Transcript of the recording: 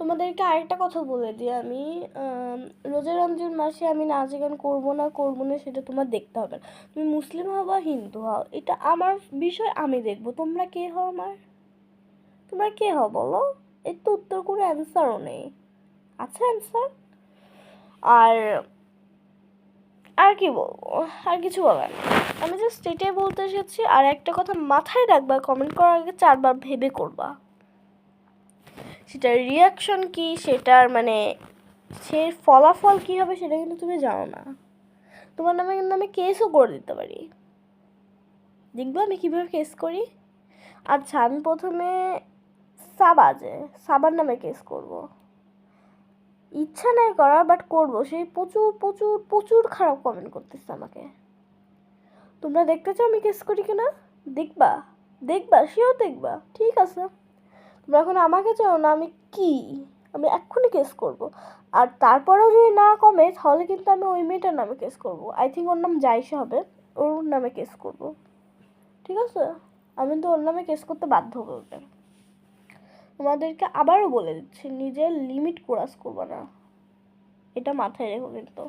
তোমাদেরকে আরেকটা কথা বলে দিই আমি, রোজা রমজান মাসে আমি নাচ গান করবো না সেটা তোমার দেখতে হবে না। তুমি মুসলিম হও বা হিন্দু হও, এটা আমার বিষয়, আমি দেখবো। তোমরা কে হও তোমরা কে হও বলো? এর তো উত্তর করে অ্যান্সারও নেই। আচ্ছা অ্যান্সার? আর আর কি বলবো, আর কিছু বলার নেই। আমি জাস্ট এটাই বলতে এসেছি। আর একটা কথা মাথায় রাখবা, কমেন্ট করার আগে 4 বার ভেবে করবা। সেটার রিয়াকশন কি, সেটার মানে সে ফলাফল কী হবে সেটা কিন্তু তুমি জানো না। তোমার নামে কিন্তু আমি কেসও করে দিতে পারি। দেখবো আমি কীভাবে কেস করি। আচ্ছা, আমি প্রথমে সাবার নামে কেস করব। ইচ্ছা নাই করার, বাট করবো। সেই প্রচুর প্রচুর প্রচুর খারাপ কমেন্ট করতেছে আমাকে। তোমরা দেখতে চাও আমি কেস করি কিনা? দেখবা সেও দেখবা, ঠিক আছে। তোমরা এখন আমাকে চাও না, আমি এক্ষুনি কেস করব। আর তারপরেও যদি না কমে, তাহলে কিন্তু আমি ওই মেয়েটার নামে কেস করব। আই থিঙ্ক ওর নাম জাইশা হবে। ওর নামে কেস করব, ঠিক আছে? আমি তো ওর নামে কেস করতে বাধ্য করবে। তোমাদেরকে আবারও বলে দিচ্ছি, নিজের লিমিট ক্রস করবে না, এটা মাথায় রেখো কিন্তু।